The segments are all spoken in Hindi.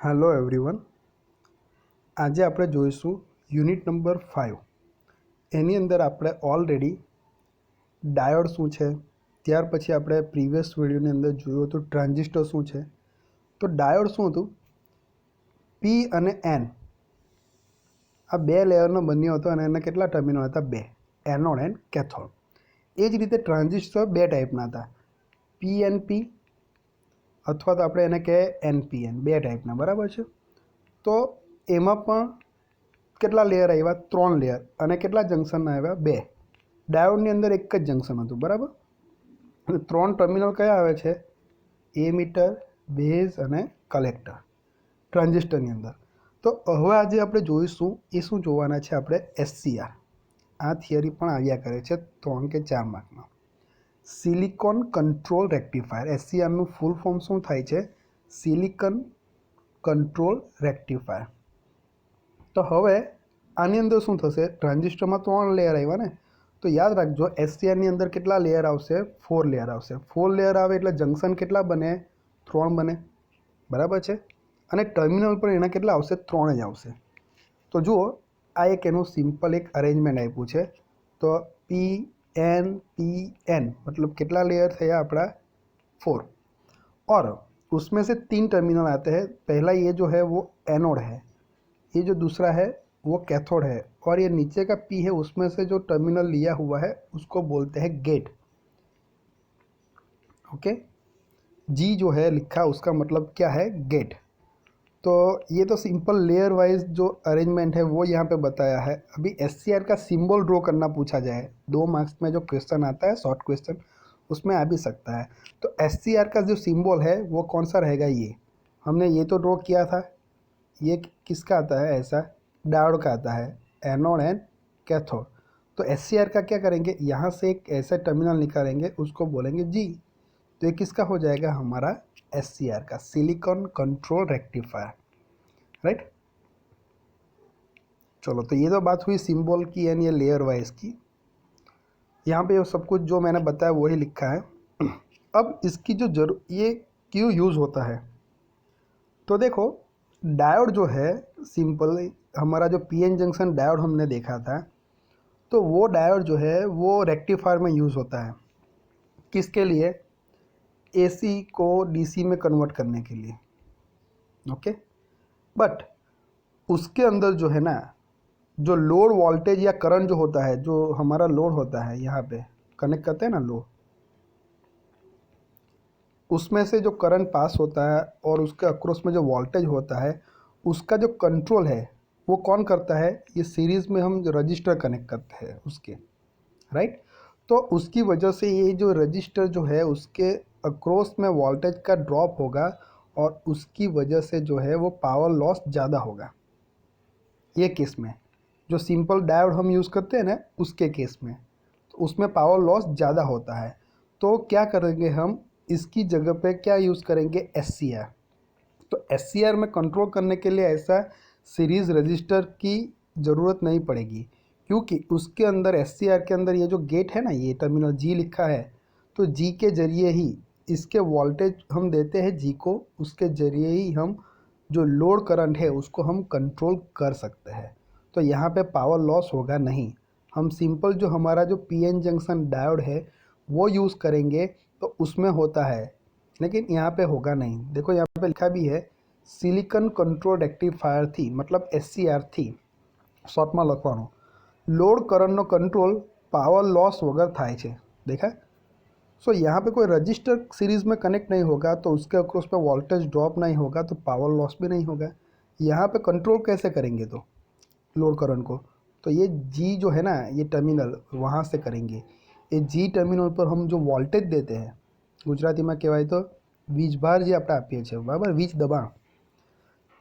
હેલો એવરીવન, આજે આપણે જોઈશું યુનિટ નંબર 5। એની અંદર આપણે ઓલરેડી ડાયોડ શું છે, ત્યાર પછી આપણે પ્રીવિયસ વિડીયોની અંદર જોયું હતું ટ્રાન્ઝિસ્ટર શું છે। તો ડાયોડ શું હતું, પી અને એન આ બે લેયરનો બન્યો હતો અને એના કેટલા ટર્મિનલ હતા? બે, એનોડ એન્ડ કેથોડ। એ જ રીતે ટ્રાન્ઝિસ્ટર બે ટાઈપના હતા, પીએનપી અથવા તો આપણે એને કહીએ એનપીએન, બે ટાઈપના, બરાબર છે। તો એમાં પણ કેટલા લેયર આવ્યા? 3 લેયર। અને કેટલા જંક્શન આવ્યા? 2। ડાયોડની અંદર એક જ જંક્શન હતું, બરાબર। અને 3 ટર્મિનલ કયા આવે છે? એમીટર, બેઝ અને કલેક્ટર ટ્રાન્ઝિસ્ટરની અંદર। તો હવે આજે આપણે જોઈશું એ શું જોવાના છે આપણે? એસસીઆર। આ થિયરી પણ આવ્યા કરે છે 3 કે 4 માર્કમાં। સિલિકોન કંટ્રોલ રેક્ટિફાયર, એસસીઆરનું ફૂલ ફોર્મ શું થાય છે? Silicon control rectifier. તો હવે આની અંદર શું થશે? ટ્રાન્ઝિસ્ટરમાં 3 લેયર આવ્યા ને, તો યાદ રાખજો એસસીઆરની અંદર કેટલા લેયર આવશે? 4 લેયર આવશે। 4 લેયર આવે એટલે જંક્શન કેટલા બને? 3 બને, બરાબર છે। અને ટર્મિનલ પણ એના કેટલા આવશે? 3 જ આવશે। તો જુઓ, આ એક એનું સિમ્પલ એક અરેન્જમેન્ટ આપ્યું છે। તો પી एन पी एन मतलब कितना लेयर थे अपना? 4। और उसमें से 3 टर्मिनल आते हैं। पहला ये जो है वो एनोड है, ये जो दूसरा है वो कैथोड है, और ये नीचे का पी है उसमें से जो टर्मिनल लिया हुआ है उसको बोलते हैं गेट। ओके, जी जो है लिखा उसका मतलब क्या है? गेट। तो ये तो सिंपल लेयर वाइज जो अरेंजमेंट है वो यहाँ पे बताया है। अभी एससीआर का सिंबल ड्रॉ करना पूछा जाए 2 मार्क्स में, जो क्वेश्चन आता है शॉर्ट क्वेश्चन, उसमें आ भी सकता है। तो एससीआर का जो सिंबल है वो कौन सा रहेगा? ये हमने ये तो ड्रॉ किया था। ये किसका आता है? ऐसा डायोड का आता है, एनोड एंड कैथोड। तो एससीआर का क्या करेंगे? यहाँ से एक ऐसा टर्मिनल निकालेंगे, उसको बोलेंगे जी। तो ये किसका हो जाएगा? हमारा एससीआर का, सिलिकॉन कंट्रोल रेक्टिफायर, राइट। चलो, तो ये तो बात हुई सिंबल की यानी ये लेयर वाइज की। यहाँ पे सब कुछ जो मैंने बताया वही लिखा है। अब इसकी जो ये क्यों यूज़ होता है, तो देखो डायोड जो है सिंपल, हमारा जो पीएन जंक्शन डायोड हमने देखा था, तो वो डायोड जो है वो रेक्टिफायर में यूज़ होता है। किसके लिए? एसी को डीसी में कन्वर्ट करने के लिए, ओके। बट उसके अंदर जो है ना, जो लोड वोल्टेज या करंट जो होता है, जो हमारा लोड होता है यहाँ पे कनेक्ट करते हैं ना लोड, उसमें से जो करंट पास होता है और उसके अक्रॉस में जो वोल्टेज होता है, उसका जो कंट्रोल है वो कौन करता है? ये सीरीज़ में हम जो रजिस्टर कनेक्ट करते हैं उसके, राइट। तो उसकी वजह से ये जो रजिस्टर जो है उसके अक्रॉस में वोल्टेज का ड्रॉप होगा, और उसकी वजह से जो है वो पावर लॉस ज़्यादा होगा। ये केस में जो सिंपल डायोड हम यूज़ करते हैं ना, उसके केस में तो उसमें पावर लॉस ज़्यादा होता है। तो क्या करेंगे हम? इसकी जगह पे क्या यूज़ करेंगे? एससीआर। तो एससीआर में कंट्रोल करने के लिए ऐसा सीरीज़ रजिस्टर की ज़रूरत नहीं पड़ेगी, क्योंकि उसके अंदर एससीआर के अंदर ये जो गेट है ना, ये टर्मिनल जी लिखा है, तो जी के ज़रिए ही इसके वोल्टेज हम देते हैं जी को, उसके ज़रिए ही हम जो लोड करंट है उसको हम कंट्रोल कर सकते हैं। तो यहाँ पे पावर लॉस होगा नहीं। हम सिंपल जो हमारा जो पीएन जंक्शन डायोड है वो यूज़ करेंगे तो उसमें होता है, लेकिन यहाँ पे होगा नहीं। देखो यहाँ पे लिखा भी है सिलिकॉन कंट्रोल रेक्टिफायर थी, मतलब एससीआर थी, शॉर्ट में लखवानो। लोड करंटનો कंट्रोल पावर लॉस वगैरह થાય છે, देखा। सो यहाँ पे कोई रजिस्टर सीरीज़ में कनेक्ट नहीं होगा तो उसके अक्रॉस पे वोल्टेज ड्रॉप नहीं होगा, तो पावर लॉस भी नहीं होगा। यहाँ पे कंट्रोल कैसे करेंगे? तो लोड करंट को, तो ये जी जो है ना, ये टर्मिनल वहाँ से करेंगे। ये जी टर्मिनल पर हम जो वोल्टेज देते हैं, गुजराती में कहवाय तो वीजभार जे આપણે આપીએ છીએ, બરાબર, વીજ દબાણ,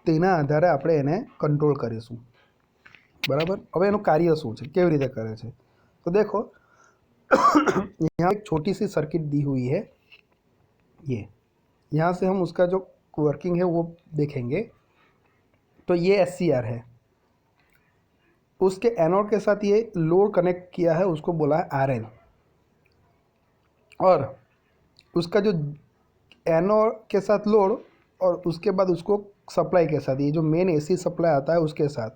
તેના આધારે આપણે એને કંટ્રોલ કરીશું, બરાબર। હવે એનું કાર્ય શું છે, કેવી રીતે કરે છે? તો देखो यहाँ एक छोटी सी सर्किट दी हुई है, ये यहाँ से हम उसका जो वर्किंग है वो देखेंगे। तो ये एससीआर है, उसके एनोड के साथ ये लोड कनेक्ट किया है, उसको बोला है आरएल। और उसका जो एनोड के साथ लोड और उसके बाद उसको सप्लाई के साथ, ये जो मेन एसी सप्लाई आता है उसके साथ,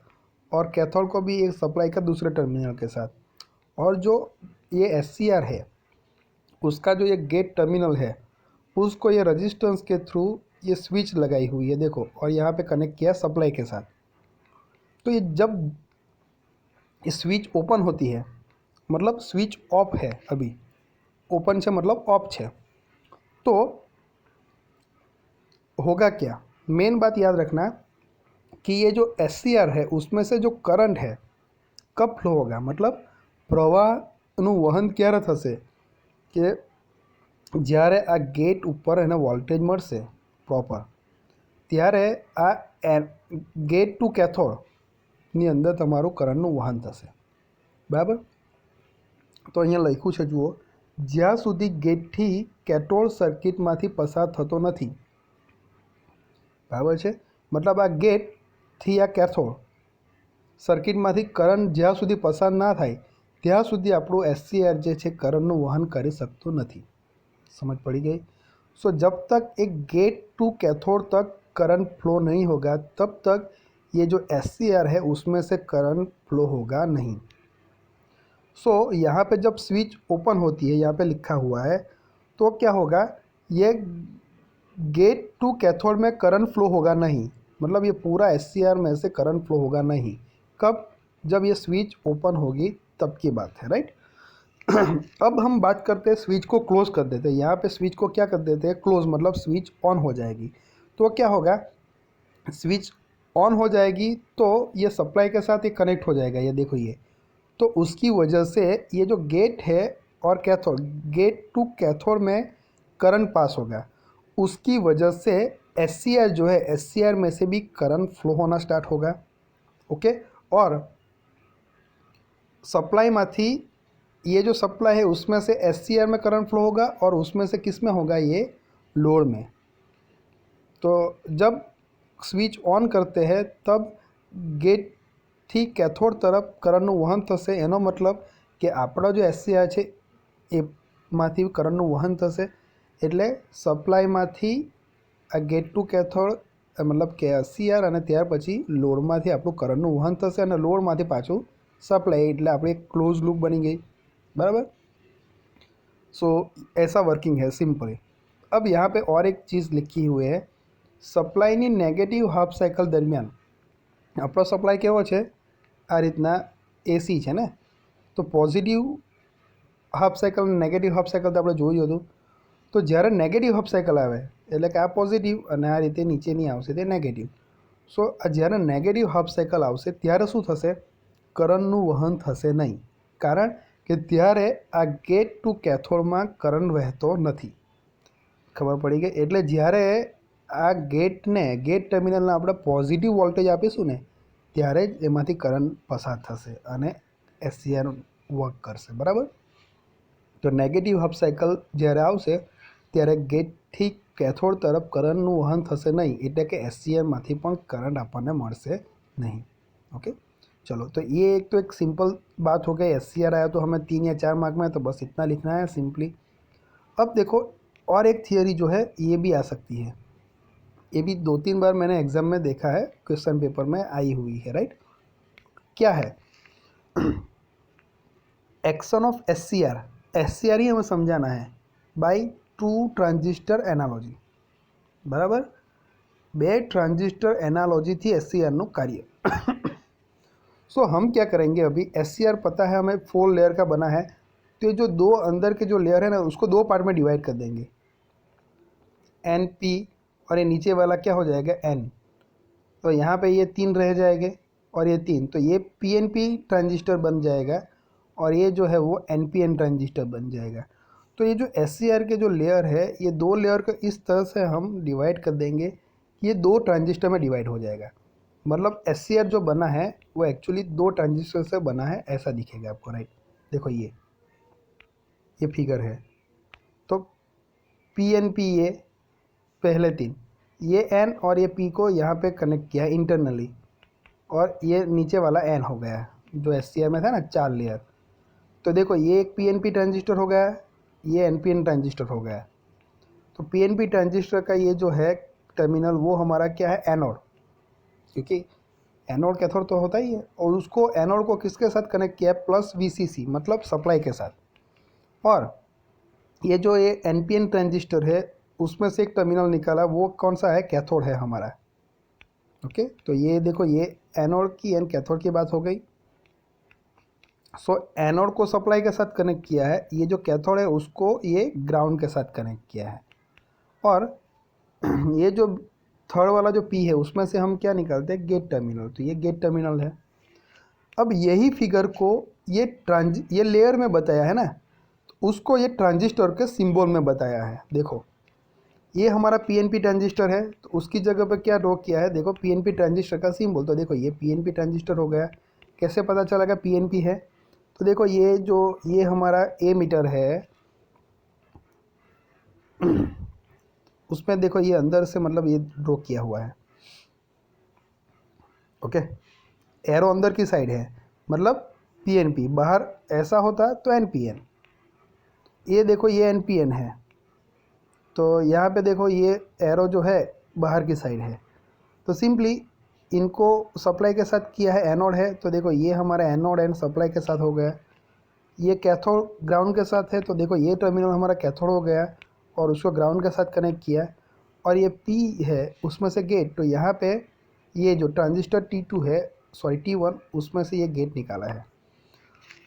और कैथोड को भी एक सप्लाई का दूसरे टर्मिनल के साथ, और जो ये एससीआर है उसका जो ये गेट टर्मिनल है उसको ये रजिस्टेंस के थ्रू ये स्विच लगाई हुई है देखो, और यहाँ पे कनेक्ट किया सप्लाई के साथ। तो ये जब स्विच ओपन होती है मतलब स्विच ऑफ है, अभी ओपन से मतलब ऑफ है, तो होगा क्या, मेन बात याद रखना कि ये जो एससीआर है उसमें से जो करंट है कब फ्लो होगा, मतलब પ્રવાહનું વહન ક્યારે થશે કે જ્યારે આ ગેટ ઉપર એને વોલ્ટેજ મળશે પ્રોપર, ત્યારે આ ગેટ ટુ કેથોડની અંદર તમારું કરંટનું વહન થશે, બરાબર। તો અહીંયા લખ્યું છે જુઓ, જ્યાં સુધી ગેટથી કેથોડ સર્કિટમાંથી પસાર થતો નથી, બરાબર છે, मतलब આ ગેટથી આ કેથોડ સર્કિટમાંથી કરંટ જ્યાં સુધી પસાર ના થાય ત્યાં સુધી આપણું एससीआर જે છે કરંટનું વહન કરી શકતું નથી। समझ पड़ी गई। सो जब तक एक गेट टू कैथोड तक करंट फ्लो नहीं होगा तब तक ये जो एससीआर है उसमें से करंट फ्लो होगा नहीं। सो यहाँ पे जब स्विच ओपन होती है, यहाँ पे लिखा हुआ है, तो क्या होगा, ये गेट टू कैथोड में करंट फ्लो होगा नहीं, मतलब ये पूरा एससीआर में से करंट फ्लो होगा नहीं। कब, जब ये स्विच ओपन होगी तब की बात है, राइट। अब हम बात करते हैं, स्विच को क्लोज कर देते हैं, यहाँ पे स्विच को क्या कर देते हैं, क्लोज, मतलब स्विच ऑन हो जाएगी। तो क्या होगा, स्विच ऑन हो जाएगी तो ये सप्लाई के साथ ये कनेक्ट हो जाएगा, ये देखो ये, तो उसकी वजह से ये जो गेट है और कैथोड, गेट टू कैथोड में करंट पास होगा, उसकी वजह से एससीआर जो है एससीआर में से भी करंट फ्लो होना स्टार्ट होगा, ओके। और सप्लाई में थी, ये जो सप्लाई है उसमें से एससीआर में करंट फ्लो होगा और उसमें से किस में होगा, ये लोड में। तो जब स्विच ऑन करते हैं तब गेट थी कैथोड तरफ करंटનું વહન થશે, એનો मतलब કે આપણો जो एससीआर છે એમાંથી કરંટનું વહન થશે, એટલે સપ્લાયમાંથી આ गेट टू कैथोड मतलब કે एससीआर અને ત્યાર પછી લોડમાંથી આપણું કરંટનું વહન થશે અને લોડમાંથી પાછું સપ્લાય, એટલે આપણે એક ક્લોઝ લૂપ બની ગઈ, बराबर। सो ऐसा वर्किंग है सिंपली। अब यहाँ पे और एक चीज़ लिखी हुई है, सप्लाईनी नेगेटिव हाफ साइकिल दरमियान આપણો સપ્લાય કેવો છે, આ રીતના એસી છે ને, તો positive half cycle negative half cycle તો આપણે જોયું હતું। તો જ્યારે નેગેટિવ હાફ સાયકલ આવે એટલે કે આ પોઝિટિવ અને આ રીતે નીચેની આવશે તે નેગેટિવ। સો જ્યારે નેગેટિવ હાફ સાયકલ આવશે ત્યારે શું થશે, કરંટનું વહન થશે નહીં, કારણ કે ત્યારે આ गेट टू कैथोडમાં કરંટ વહેતો નથી, ખબર પડી ગઈ। એટલે જ્યારે આ गेट टर्मिनलને આપણે પોઝિટિવ વોલ્ટેજ આપીશું ને ત્યારે જ એમાંથી કરંટ પસાર થશે અને એસસીઆર વર્ક કરશે, બરાબર। તો નેગેટિવ હાફ સાયકલ જ્યારે આવશે ત્યારે गेटથી कैथोड तरफ કરંટનું વહન થશે નહીં, એટલે કે એસસીઆરમાંથી પણ કરંટ આપણને મળશે નહીં, ओके। चलो, तो ये एक सिंपल बात हो गई, एससीआर आया तो हमें 3 या 4 मार्क में, तो बस इतना लिखना है सिंपली। अब देखो और एक थियरी जो है ये भी आ सकती है, ये भी 2-3 बार मैंने एग्जाम में देखा है, क्वेश्चन पेपर में आई हुई है, राइट। क्या है, एक्शन ऑफ एससीआर, एससीआर ही हमें समझाना है बाय टू ट्रांजिस्टर एनालॉजी, बराबर। बे ट्रांजिस्टर एनालॉजी थी एससीआर कार्य। सो हम क्या करेंगे, अभी एससीआर पता है हमें 4 लेयर का बना है, तो जो 2 अंदर के जो लेयर है ना उसको 2 पार्ट में डिवाइड कर देंगे, एन पी, और ये नीचे वाला क्या हो जाएगा, एन। तो यहाँ पे ये 3 रह जाएंगे और ये 3, तो ये पीएनपी ट्रांजिस्टर बन जाएगा और ये जो है वो एनपीएन ट्रांजिस्टर बन जाएगा। तो ये जो एससीआर के जो लेयर है ये 2 लेयर को इस तरह से हम डिवाइड कर देंगे कि ये 2 ट्रांजिस्टर में डिवाइड हो जाएगा, मतलब एससीआर जो बना है वो एक्चुअली 2 ट्रांजिस्टर से बना है, ऐसा दिखेगा आपको, राइट। देखो ये फिगर है, तो पीएनपी ये पहले 3, ये एन और ये पी को यहाँ पे कनेक्ट किया इंटरनली, और ये नीचे वाला एन हो गया जो एससीआर में था ना 4 लेयर। तो देखो ये एक पीएनपी ट्रांजिस्टर हो गया, ये एनपीएन ट्रांजिस्टर हो गया। तो पीएनपी ट्रांजिस्टर का ये जो है टर्मिनल वो हमारा क्या है, एनोड, क्योंकि एनोड कैथोड तो होता ही है। और उसको एनोड को किसके साथ कनेक्ट किया है, प्लस VCC मतलब सप्लाई के साथ। और ये जो ये NPN ट्रांजिस्टर है उसमें से एक टर्मिनल निकाला, वो कौन सा है, कैथोड है हमारा। ओके, तो ये देखो ये एनोड की एंड कैथोड की बात हो गई। सो एनोड को सप्लाई के साथ कनेक्ट किया है, ये जो कैथोड है उसको ये ग्राउंड के साथ कनेक्ट किया है। और ये जो थर्ड वाला जो P है उसमें से हम क्या निकालते हैं, गेट टर्मिनल, तो ये गेट टर्मिनल है। अब यही फिगर को ये लेयर में बताया है ना, तो उसको ये ट्रांजिस्टर के सिंबल में बताया है। देखो ये हमारा PNP ट्रांजिस्टर है, तो उसकी जगह पर क्या ड्रॉ किया है, देखो PNP ट्रांजिस्टर का सिंबल। तो देखो ये PNP ट्रांजिस्टर हो गया। कैसे पता चलेगा PNP है, तो देखो ये हमारा A मीटर है, उसमें देखो ये अंदर से मतलब ये ड्रॉ किया हुआ है। ओके, एरो अंदर की साइड है मतलब PNP, बाहर ऐसा होता तो NPN। ये देखो ये NPN है, तो यहाँ पे देखो ये एरो जो है बाहर की साइड है। तो सिंपली इनको सप्लाई के साथ किया है, एनोड है, तो देखो ये हमारा एनोड एंड सप्लाई के साथ हो गया। ये कैथोड ग्राउंड के साथ है, तो देखो ये टर्मिनल हमारा कैथोड हो गया और उसको ग्राउंड के साथ कनेक्ट किया। और ये P है उसमें से गेट, तो यहाँ पे ये जो ट्रांजिस्टर T2 है, सॉरी T1, उसमें से ये गेट निकाला है।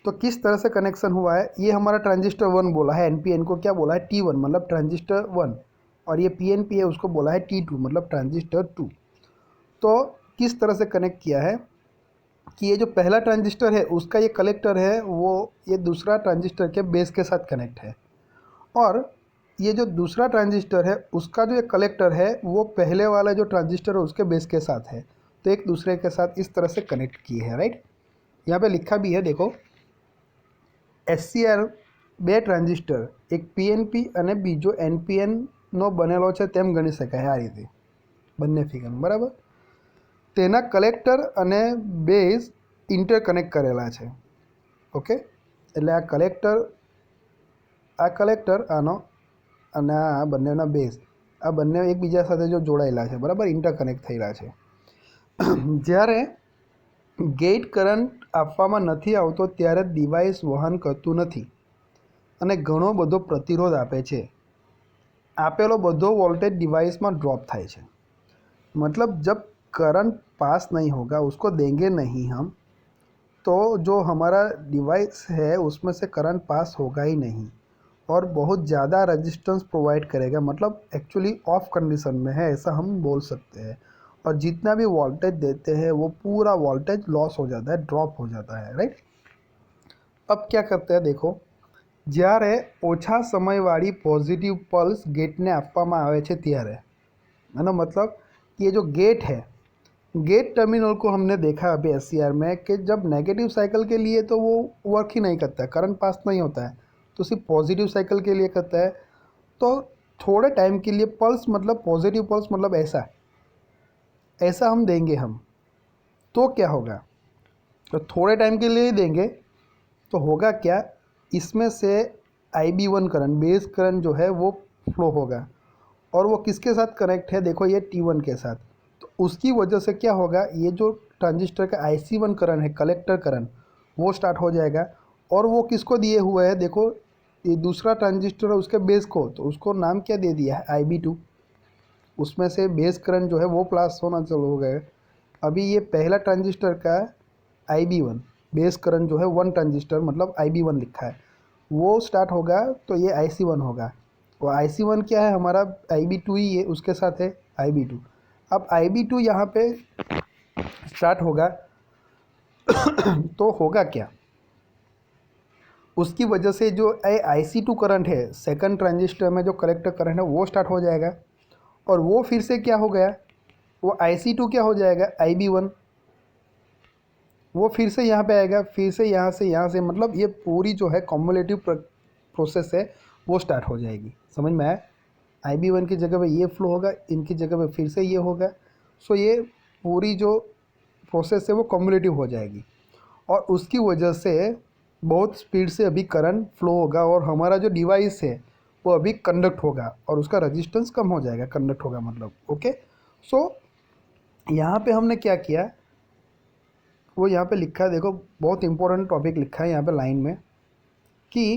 तो किस तरह से कनेक्शन हुआ है, ये हमारा ट्रांजिस्टर 1 बोला है, NPN को क्या बोला है, T1 मतलब ट्रांजिस्टर 1, और ये PNP है उसको बोला है T2 मतलब ट्रांजिस्टर 2। तो किस तरह से कनेक्ट किया है कि ये जो पहला ट्रांजिस्टर है उसका ये कलेक्टर है, वो ये दूसरा ट्रांजिस्टर के बेस के साथ कनेक्ट है। और ये जो दूसरा ट्रांजिस्टर है उसका जो ये कलेक्टर है वो पहले वाला जो ट्रांजिस्टर है उसके बेस के साथ है। तो एक दूसरे के साथ इस तरह से कनेक्ट किए हैं, राइट। यहाँ पे लिखा भी है, देखो SCR બે ટ્રાન્ઝિસ્ટર, એક PNP અને બીજો NPN નો બનેલો છે તેમ ગણી શકાય। આ રીતે બંને ફિગર બરાબર, તેના કલેક્ટર અને બેઝ ઇન્ટરકનેક્ટ કરેલા છે। ઓકે, એટલે આ કલેક્ટર આનો અને આ બંનેના બેઝ, આ બંને એકબીજા સાથે જો જોડાયેલા છે બરાબર, ઇન્ટરકનેક્ટ થયેલા છે। જ્યારે ગેટ કરંટ આપવામાં નથી આવતો ત્યારે ડિવાઇસ વહન કરતું નથી અને ઘણો બધો પ્રતિરોધ આપે છે। આપેલો બધો વોલ્ટેજ ડિવાઇસમાં ડ્રોપ થાય છે। मतलब जब करंट पास नहीं होगा, उसको देंगे नहीं हम, तो जो हमारा डिवाइस है उसमें से करंट पास होगा ही नहीं और बहुत ज़्यादा रेजिस्टेंस प्रोवाइड करेगा। मतलब एक्चुअली ऑफ कंडीशन में है, ऐसा हम बोल सकते हैं। और जितना भी वोल्टेज देते हैं वो पूरा वोल्टेज लॉस हो जाता है, ड्रॉप हो जाता है, राइट। अब क्या करते हैं, देखो જ્યારે ઓછા સમયવાળી પોઝિટિવ પલ્સ ગેટને આપવામાં આવે છે ત્યારે, એનો मतलब ये जो गेट है, गेट टर्मिनल को हमने देखा अभी SCR में कि जब नेगेटिव साइकिल के लिए तो वो वर्क ही नहीं करता है, करंट पास नहीं होता है, तो सिर्फ पॉजिटिव साइकिल के लिए करता है। तो थोड़े टाइम के लिए पल्स मतलब पॉजिटिव पल्स मतलब ऐसा हम देंगे हम, तो क्या होगा, तो थोड़े टाइम के लिए ही देंगे तो होगा क्या, इसमें से IB1 करंट, बेस करंट जो है वो फ्लो होगा। और वो किसके साथ कनेक्ट है, देखो ये T1 के साथ। तो उसकी वजह से क्या होगा, ये जो ट्रांजिस्टर का IC1 करंट है, कलेक्टर करंट, वो स्टार्ट हो जाएगा। और वो किसको दिए हुए है, देखो ये दूसरा ट्रांजिस्टर है उसके बेस को, तो उसको नाम क्या दे दिया है, IB2। उसमें से बेस करंट जो है वो प्लस होना चालू हो गया। अभी ये पहला ट्रांजिस्टर का IB1 बेस करंट जो है 1 ट्रांजिस्टर मतलब IB1 लिखा है, वो स्टार्ट होगा तो ये IC1 होगा। वो IC1 क्या है, हमारा IB2 ही है, उसके साथ है IB2। अब IB2 यहाँ पे स्टार्ट होगा तो होगा क्या, उसकी वजह से जो IC2 करंट है सेकंड ट्रांजिस्टर में जो कलेक्टर करंट है वो स्टार्ट हो जाएगा। और वो फिर से क्या हो गया, वो IC2 क्या हो जाएगा, IB1, वो फिर से यहाँ पे आएगा, फिर से यहाँ से मतलब ये पूरी जो है कॉम्युलेटिव प्रोसेस है वो स्टार्ट हो जाएगी। समझ में आया, IB1 की जगह पे ये फ्लो होगा, इनकी जगह पे फिर से ये होगा। सो ये पूरी जो प्रोसेस है वो कॉम्युलेटिव हो जाएगी और उसकी वजह से बहुत स्पीड से अभी करंट फ्लो होगा और हमारा जो डिवाइस है वो अभी कंडक्ट होगा और उसका रजिस्टेंस कम हो जाएगा, कंडक्ट होगा मतलब। ओके, सो यहाँ पे हमने क्या किया, वो यहाँ पे लिखा है, देखो बहुत इंपॉर्टेंट टॉपिक लिखा है यहाँ पे लाइन में कि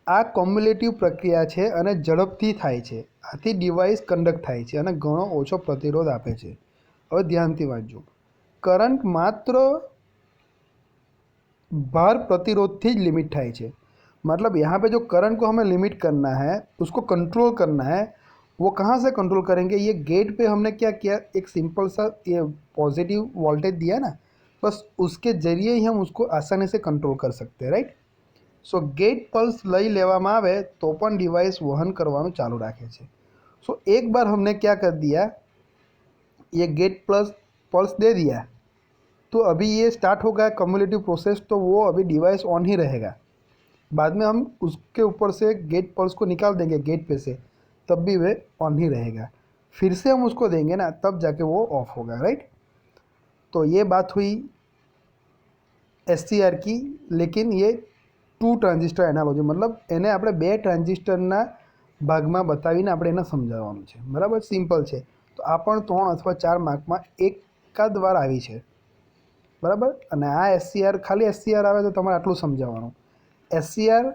આ કોમ્યુલેટિવ પ્રક્રિયા છે અને ઝડપથી થાય છે, આથી ડિવાઇસ કન્ડક્ટ થાય છે અને ઘણો ઓછો પ્રતિરોધ આપે છે। હવે ધ્યાનથી વાંચજો, કરંટ માત્ર भार प्रतिरोध થી જ लिमिट થાય છે। मतलब यहाँ पे जो करंट को हमें लिमिट करना है, उसको कंट्रोल करना है, वो कहाँ से कंट्रोल करेंगे? ये गेट पे हमने क्या किया, एक सिंपल सा ये पॉजिटिव वोल्टेज दिया ना, बस उसके ज़रिए ही हम उसको आसानी से कंट्रोल कर सकते हैं, राइट। सो गेट पल्स लई लेवामां आवे तो पण डिवाइस वहन करवानुं चालू राखे छे। सो एक बार हमने क्या कर दिया, ये गेट प्लस पल्स दे दिया तो अभी ये स्टार्ट होगा कम्युलेटिव प्रोसेस, तो वो अभी डिवाइस ऑन ही रहेगा। बाद में हम उसके ऊपर से गेट पल्स को निकाल देंगे गेट पे से, तब भी वे ऑन ही रहेगा। फिर से हम उसको देंगे ना, तब जाके वो ऑफ होगा, राइट। तो ये बात हुई SCR की। लेकिन ये 2 ट्रांजिस्टर एनालॉजी, मतलब एने આપણે 2 ट्रांजिस्टरना ભાગમાં બતાવીને આપણે એને સમજાવવાનું છે, બરાબર। સિમ્પલ છે। તો આ પણ 3 અથવા 4 માર્કમાં એકાદ વાર આવી છે, બરાબર। અને આ SCR ખાલી SCR આવે તો તમારે આટલું સમજાવવાનું। SCR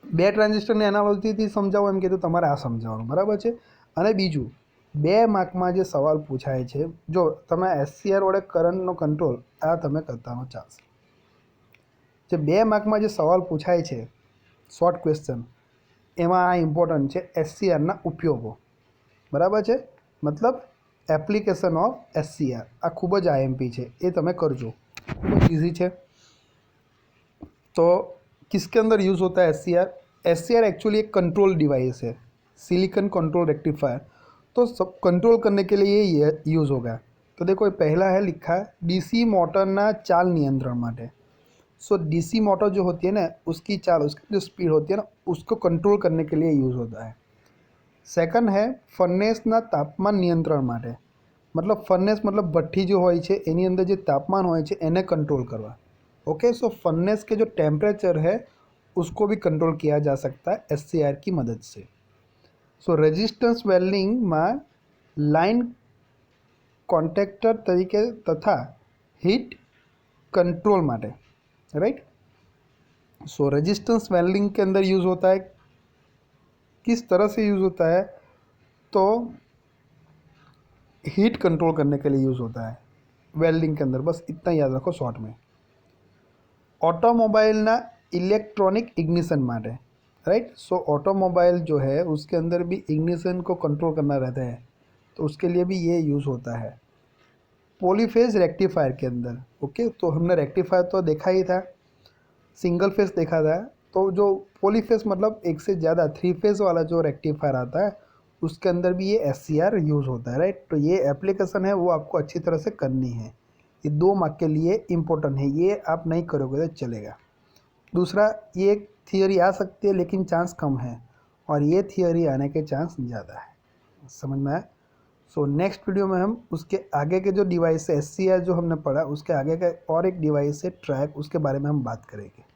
2 ટ્રાન્ઝિસ્ટરની એનાલોજીથી સમજાવો એમ કીધું, તમારે આ સમજાવવાનું, બરાબર છે। અને બીજું 2 માર્કમાં જે સવાલ પૂછાય છે, જો તમે SCR વડે કરંટનો કંટ્રોલ આ તમે કરતાનો ચાલશે। જે 2 માર્કમાં જે સવાલ પૂછાય છે શોર્ટ ક્વેશ્ચન, એમાં આ ઇમ્પોર્ટન્ટ છે SCRના ઉપયોગો, બરાબર છે। मतलब એપ્લિકેશન ઓફ SCR, આ ખૂબ જ IMP છે, એ તમે કરજો, ખૂબ જ ઇઝી છે। तो किसके अंदर यूज़ होता है SCR? SCR एक्चुअली एक कंट्रोल डिवाइस है, सिलिकॉन कंट्रोल रेक्टिफायर। तो सब कंट्रोल करने के लिए ये यूज़ होगा। तो देखो पहला है लिखा है DC मोटरना चाल नियंत्रण माटे। सो DC मोटर जो होती है ना, उसकी चाल, उसकी जो स्पीड होती है ना, उसको कंट्रोल करने के लिए यूज़ होता है। सेकंड है फर्नेसना तापमान नियंत्रण माटे। मतलब फर्नेस मतलब भट्टी जो होय छे एनी अंदर जो तापमान होय छे एने कंट्रोल करवा। ओके, सो फर्नेस के जो टेम्परेचर है उसको भी कंट्रोल किया जा सकता है SCR की मदद से। सो रेजिस्टेंस वेल्डिंग में लाइन कॉन्टेक्टर तरीके तथा हीट कंट्रोल माटे, राइट। सो रेजिस्टेंस वेल्डिंग के अंदर यूज़ होता है, किस तरह से यूज़ होता है, तो हीट कंट्रोल करने के लिए यूज़ होता है वेल्डिंग के अंदर, बस इतना याद रखो शॉर्ट में। ऑटोमोबाइलना इलेक्ट्रॉनिक इग्निशन माटे, राइट। सो ऑटोमोबाइल जो है उसके अंदर भी इग्निशन को कंट्रोल करना रहता है, तो उसके लिए भी ये यूज़ होता है। पॉलीफेज रेक्टिफायर के अंदर, ओके, तो हमने रेक्टिफायर तो देखा ही था, सिंगल फेज देखा था। तो जो पॉलीफेज मतलब एक से ज़्यादा 3 फेज वाला जो रेक्टिफायर आता है, उसके अंदर भी ये SCR यूज़ होता है, राइट। तो ये एप्लीकेशन है वो आपको अच्छी तरह से करनी है, ये 2 मार्क के लिए इम्पोर्टेंट है, ये आप नहीं करोगे तो चलेगा। दूसरा, ये एक थियोरी आ सकती है लेकिन चांस कम है, और ये थियोरी आने के चांस ज़्यादा है, समझ में आया। सो नेक्स्ट वीडियो में हम उसके आगे के जो डिवाइस है SCR जो हमने पढ़ा, उसके आगे का और एक डिवाइस है ट्रैक, उसके बारे में हम बात करेंगे।